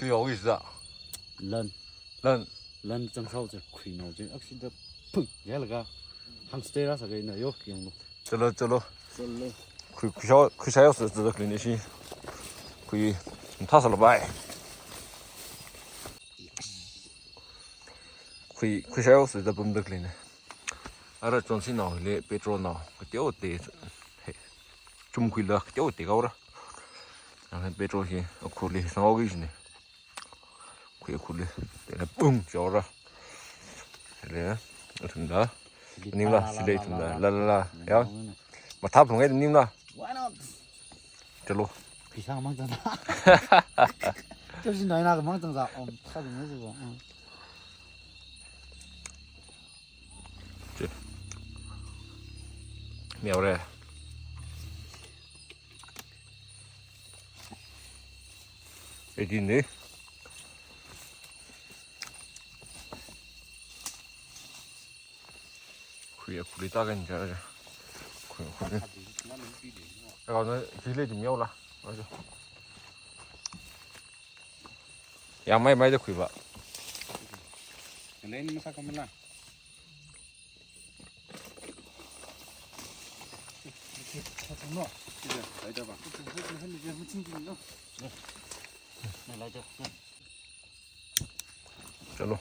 cái ổ gì vậy lần lần lần trong sauจะคุยหน่อยจะอักษิดพึ่งแย่เลยก็ฮังสเตอร์สักหน่อยยกยังลูก chaloเลย 그 샤이어스 저 클리니시 그 타서로 바이 그 샤이어스 저 범드 클리네 알아 존시 나올래 페트롤 나 그때 좀 굴러 그때 어때 가오라 아 페트롤이 쿨리 상하기시네 그게 쿨리 내가 뿡 저라 그래 된다 님라 실례 된다 라라라 야 mà tháp không nghe được nim nào chalo thì sao mang chân ra cho xin nói nào mang chân ra sao được nữa rồi mèo đây cái gì nữa khuya ta cái gì vậy còn nó chỉ lấy chùm nhau là mấy mấy cho khuya vậy lấy nó sao không là nó lấy cho bạn lấy cho chalo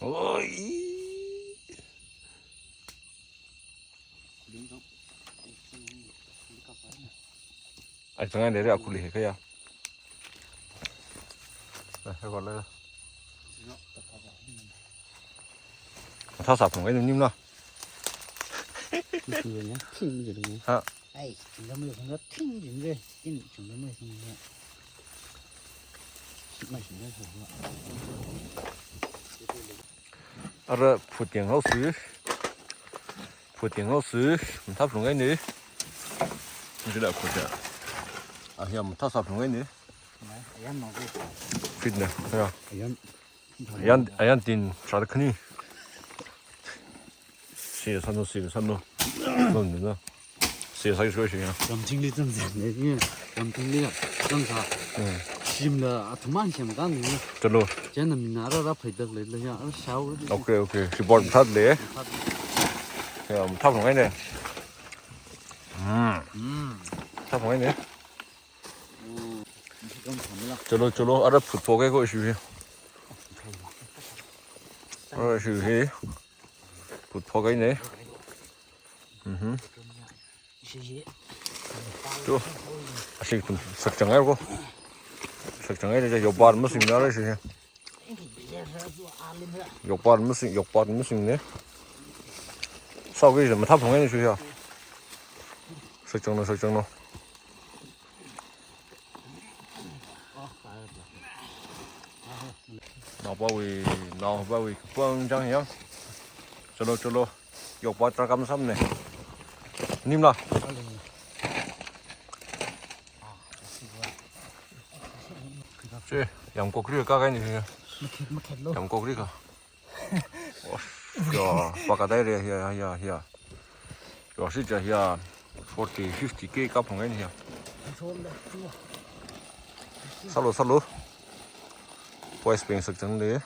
ôi anh chẳng ai để ra cụ lì cái à đây gọi là thao sạp không cái gì nào hả ai chúng ta mới không có thinh gì nữa chúng ta mới không có mày chúng ta không ở phụ tiền hậu sử mình thắp xuống cái nữa mình sẽ đợi phụ trợ à hiện mình thắp sạp xuống cái nữa fit nè thấy không anh tin sao được cái này xì san đâu luôn nữa xì sao cái chuyện à làm chính lý正常的因为làm chính lý正常심 là thằng anh xem cái này chalo cho nên mình nói ra phải được lấy nha nó sao ok thì bọn mình thắp để mình thắp xuống cái này thắp xuống cái nữa chalo ở đây phụt phô cái gọi gì ở đây phụt phô cái này chú xin tụi sạch chẳng ai cô sạch chẳng ai để cho bạn mới sinh ra đấy chứ bạn mới sinh đấy sau cái gì mà thắp không cái này chứ sạch chẳng nó nào bao vì phương chẳng hiểu chalo dục bạn tra cam sâm này nim nào chứ làm cuộc riêng cái này làm cuộc riêng rồi và cái đây là here rồi sẽ here 40 50k cấp không cái này sao luôn quay spring sực chẳng đấy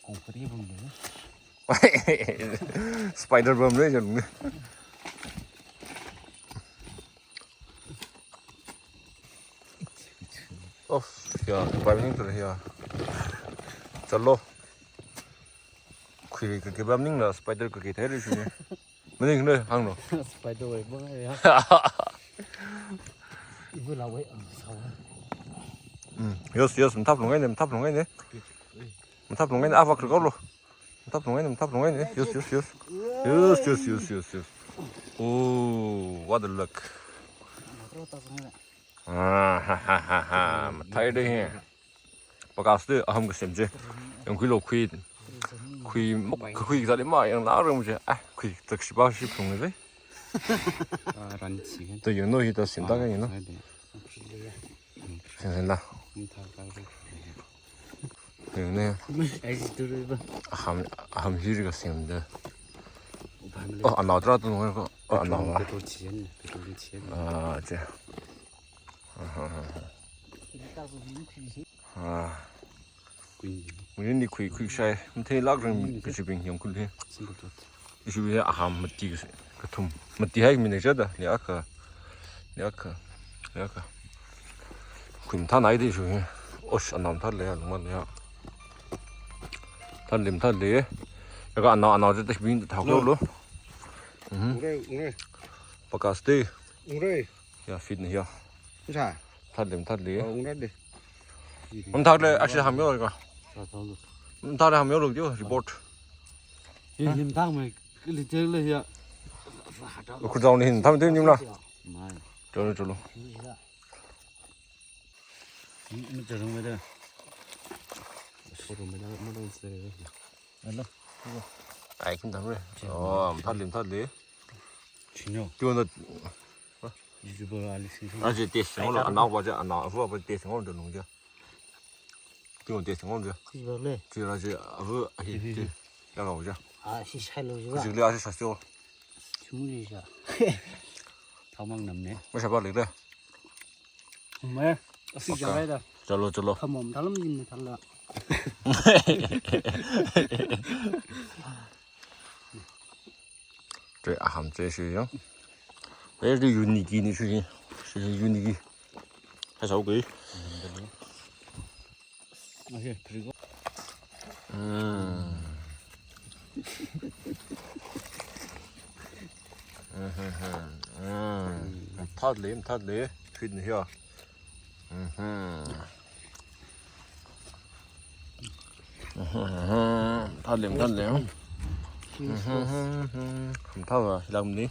cũng phải đi vùng nữa spider bomb đấy rồi 야, 밤 힘들어, 잘로. cái 밤 ninh là spider cái thế rồi chứ nhỉ? Mình ninh đây, hàng rồi. Spider vậy bữa này á. Vừa là vậy, sao yes, mình thắp luôn cái này, mình thắp luôn cái này, à, vào cửa luôn. Mình thắp luôn cái này, yes. Oh, what a look. Mà thấy đây hè, báo cáo sư, không có xem chứ, em quý lô quý ra đến mọi em lão rồi mà chứ, quý thực sự bao nhiêu không đấy, tôi dùng nói tôi xin ta cái gì nó, xin nào, 네. 아이스 들어봐. 함 휴지가 생긴데. 밤에 안 나오더라도 거. 안 나와. 배도 지연. 아, 제. 아, 꾸인. 우리는 그 샤이. 근데 락은 비즈빙 연kul해. 심볼 좋다. 이슈에 아함 맞지 그 톰. 맞지 하기 미네저다. 내가 그럼 다 나이도 중에 어씨 안 나면 탈래야 정말이야. 탈래. 내가 안 나와줄 때 빈도 다 걸로. 우레. 바카스테. 우레. 야 피트네 야. 자. 탈래. 우레. 탈래 아시 하면 이거. 자, 더로. 탈래 하면 이거 리포트. 님 다음에 일리절이야. 그 다음에 다음에 되님라. 마. 저로. 저런 거다. 저런 거다. 뭐로 쓰래. 알로. 아이 김다음에. 탈래. 진영. 이거는 유튜버 알리신. 아직 대신 안 나와봐자 안 나와 봐 대신 오늘 되는 거야. 이거 대신 오늘. 그걸래. 지금 아직 아부 아직 나가보자. 아, 시살로지가. 지금 아직 샀어. 주문이자. 다막 남네. 뭐 잡아래 그래. 정말 시장에다 절로. 한몸 달음님네 달라.这俺这是样，这是有你给的事情，是有你给，还少给。 오케이. 그리고 탓래, 휘는야. 탓래. không thao à làm đi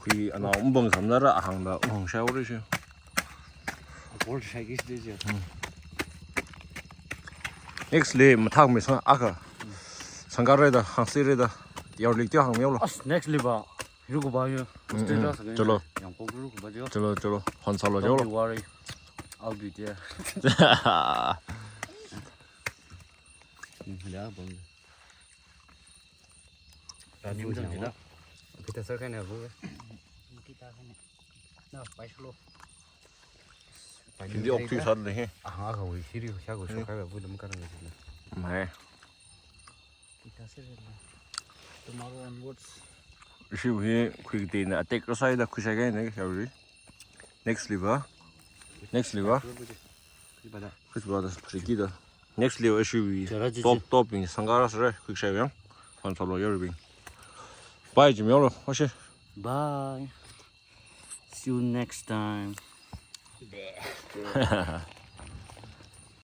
khi anh ông bằng sắm ra hàng là hàng sao đấy chứ 뭘 살기 되지. next day mà thang mình sang aka sang cái đó hàng xí đó yêu lịch tiêu hàng miêu rồi next 리바. 이러고 봐요. chalo 양복 이러고 봐죠. chalo hoàn sao rồi Don't rồi be worry. I'll be there. 내가 뭐. 나님 정지다. 그때 설까네 보게. Kita kan. Nah, paislo. 근데 어떻게 살래 아, 우리 시리 하고 쇼카가 뭐 너무 가는 거지. mày Kita sih. Tomorrow onwards. siêu hi khi tiền là tết có sai đó khi sai cái này cái gì next liver 이바다. 그치 맞아 그기다 next level SUV 잘하지. top 상가라서 그 쉐양 환살로 열빙 바이 좀 열어 혹시 Bye. See you next time.